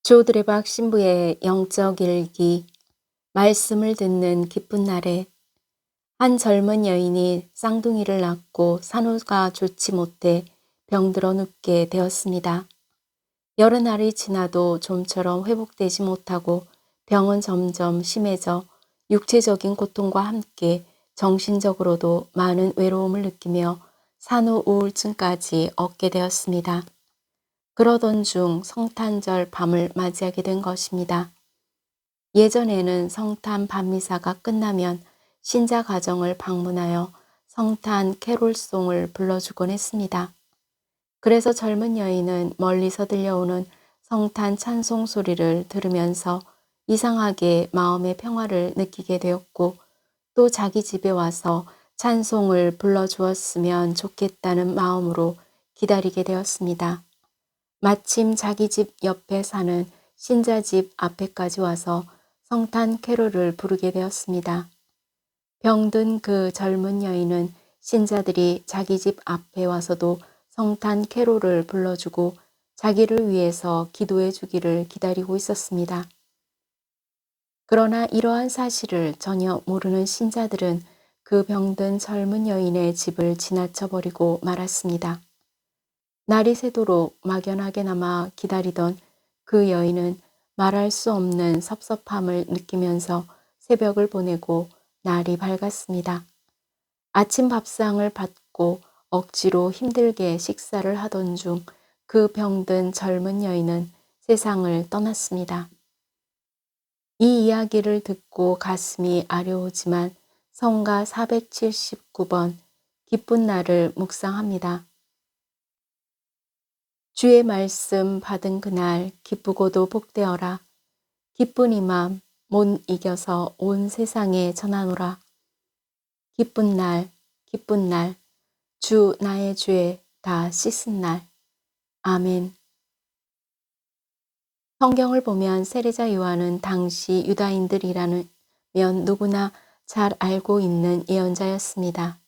조드레박 신부의 영적 일기. 말씀을 듣는 기쁜 날에 한 젊은 여인이 쌍둥이를 낳고 산후가 좋지 못해 병들어 눕게 되었습니다. 여러 날이 지나도 좀처럼 회복되지 못하고 병은 점점 심해져 육체적인 고통과 함께 정신적으로도 많은 외로움을 느끼며 산후 우울증까지 얻게 되었습니다. 그러던 중 성탄절 밤을 맞이하게 된 것입니다. 예전에는 성탄 밤미사가 끝나면 신자 가정을 방문하여 성탄 캐롤송을 불러주곤 했습니다. 그래서 젊은 여인은 멀리서 들려오는 성탄 찬송 소리를 들으면서 이상하게 마음의 평화를 느끼게 되었고, 또 자기 집에 와서 찬송을 불러주었으면 좋겠다는 마음으로 기다리게 되었습니다. 마침 자기 집 옆에 사는 신자 집 앞에까지 와서 성탄 캐롤을 부르게 되었습니다. 병든 그 젊은 여인은 신자들이 자기 집 앞에 와서도 성탄 캐롤을 불러주고 자기를 위해서 기도해 주기를 기다리고 있었습니다. 그러나 이러한 사실을 전혀 모르는 신자들은 그 병든 젊은 여인의 집을 지나쳐버리고 말았습니다. 날이 새도록 막연하게나마 기다리던 그 여인은 말할 수 없는 섭섭함을 느끼면서 새벽을 보내고 날이 밝았습니다. 아침 밥상을 받고 억지로 힘들게 식사를 하던 중 그 병든 젊은 여인은 세상을 떠났습니다. 이 이야기를 듣고 가슴이 아려오지만 성가 479번 기쁜 날을 묵상합니다. 주의 말씀 받은 그날 기쁘고도 복되어라. 기쁜 이 맘 못 이겨서 온 세상에 전하노라. 기쁜 날, 기쁜 날, 주 나의 죄 다 씻은 날. 아멘. 성경을 보면 세례자 요한은 당시 유다인들이라면 누구나 잘 알고 있는 예언자였습니다.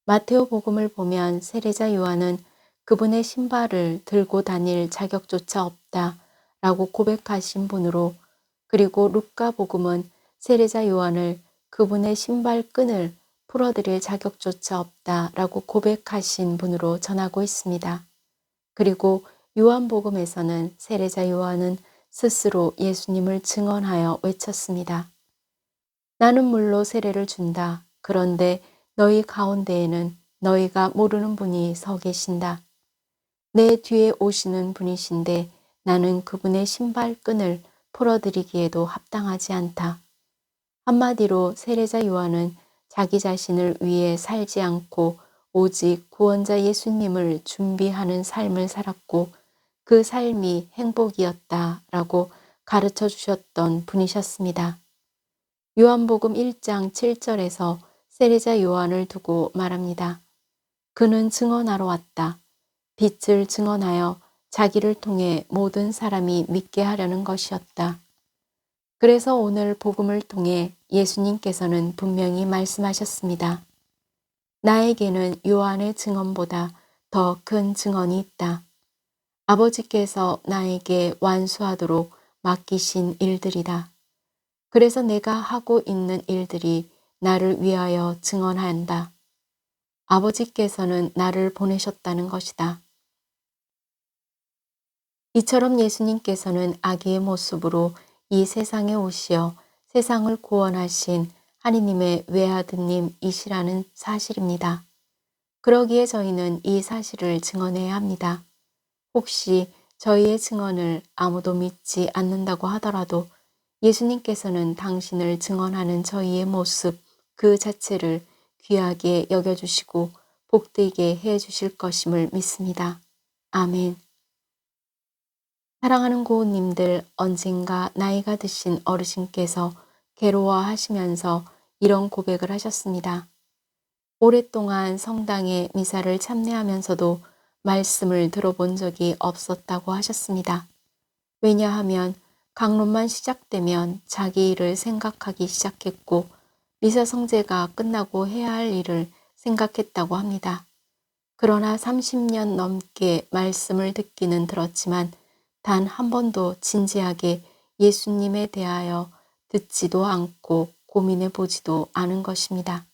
마테오 복음을 보면 세례자 요한은 그분의 신발을 들고 다닐 자격조차 없다 라고 고백하신 분으로, 그리고 루카 복음은 세례자 요한을 그분의 신발끈을 풀어드릴 자격조차 없다 라고 고백하신 분으로 전하고 있습니다. 그리고 요한복음에서는 세례자 요한은 스스로 예수님을 증언하여 외쳤습니다. 나는 물로 세례를 준다. 그런데 너희 가운데에는 너희가 모르는 분이 서 계신다. 내 뒤에 오시는 분이신데 나는 그분의 신발끈을 풀어드리기에도 합당하지 않다. 한마디로 세례자 요한은 자기 자신을 위해 살지 않고 오직 구원자 예수님을 준비하는 삶을 살았고 그 삶이 행복이었다라고 가르쳐 주셨던 분이셨습니다. 요한복음 1장 7절에서 세례자 요한을 두고 말합니다. 그는 증언하러 왔다. 빛을 증언하여 자기를 통해 모든 사람이 믿게 하려는 것이었다. 그래서 오늘 복음을 통해 예수님께서는 분명히 말씀하셨습니다. 나에게는 요한의 증언보다 더 큰 증언이 있다. 아버지께서 나에게 완수하도록 맡기신 일들이다. 그래서 내가 하고 있는 일들이 나를 위하여 증언한다. 아버지께서는 나를 보내셨다는 것이다. 이처럼 예수님께서는 아기의 모습으로 이 세상에 오시어 세상을 구원하신 하느님의 외아드님이시라는 사실입니다. 그러기에 저희는 이 사실을 증언해야 합니다. 혹시 저희의 증언을 아무도 믿지 않는다고 하더라도 예수님께서는 당신을 증언하는 저희의 모습 그 자체를 귀하게 여겨주시고 복되게 해주실 것임을 믿습니다. 아멘. 사랑하는 고운님들, 언젠가 나이가 드신 어르신께서 괴로워하시면서 이런 고백을 하셨습니다. 오랫동안 성당의 미사를 참례하면서도 말씀을 들어본 적이 없었다고 하셨습니다. 왜냐하면 강론만 시작되면 자기 일을 생각하기 시작했고 미사 성제가 끝나고 해야 할 일을 생각했다고 합니다. 그러나 30년 넘게 말씀을 듣기는 들었지만 단 한 번도 진지하게 예수님에 대하여 듣지도 않고 고민해 보지도 않은 것입니다.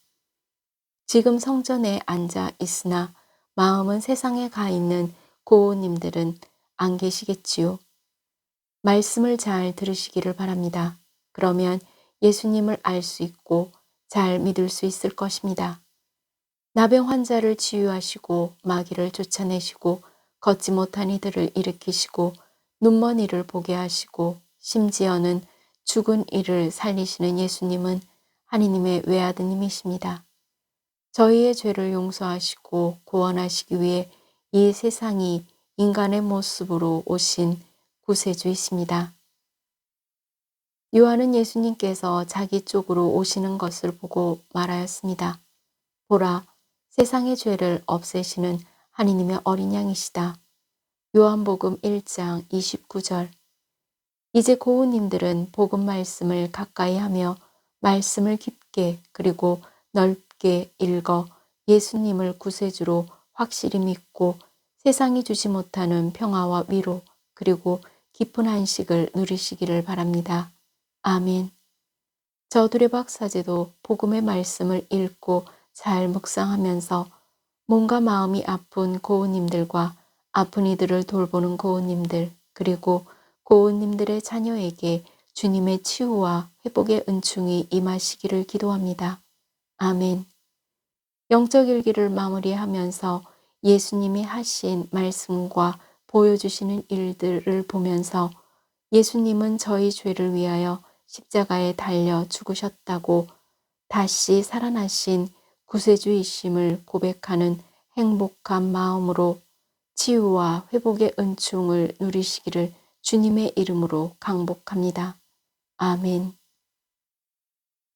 지금 성전에 앉아 있으나 마음은 세상에 가 있는 고우님들은 안 계시겠지요. 말씀을 잘 들으시기를 바랍니다. 그러면 예수님을 알 수 있고 잘 믿을 수 있을 것입니다. 나병 환자를 치유하시고 마귀를 쫓아내시고 걷지 못한 이들을 일으키시고 눈먼 이를 보게 하시고 심지어는 죽은 이를 살리시는 예수님은 하느님의 외아드님이십니다. 저희의 죄를 용서하시고 구원하시기 위해 이 세상이 인간의 모습으로 오신 구세주이십니다. 요한은 예수님께서 자기 쪽으로 오시는 것을 보고 말하였습니다. 보라, 세상의 죄를 없애시는 하느님의 어린 양이시다. 요한복음 1장 29절. 이제 고우님들은 복음 말씀을 가까이 하며 말씀을 깊게 그리고 넓게 읽어 예수님을 구세주로 확실히 믿고 세상이 주지 못하는 평화와 위로 그리고 깊은 안식을 누리시기를 바랍니다. 아멘. 저 두레박 사제도 복음의 말씀을 읽고 잘 묵상하면서 몸과 마음이 아픈 고우님들과 아픈 이들을 돌보는 고우님들 그리고 고우님들의 자녀에게 주님의 치유와 회복의 은총이 임하시기를 기도합니다. 아멘. 영적 일기를 마무리하면서 예수님이 하신 말씀과 보여주시는 일들을 보면서 예수님은 저희 죄를 위하여 십자가에 달려 죽으셨다고 다시 살아나신 구세주이심을 고백하는 행복한 마음으로 치유와 회복의 은총을 누리시기를 주님의 이름으로 강복합니다. 아멘.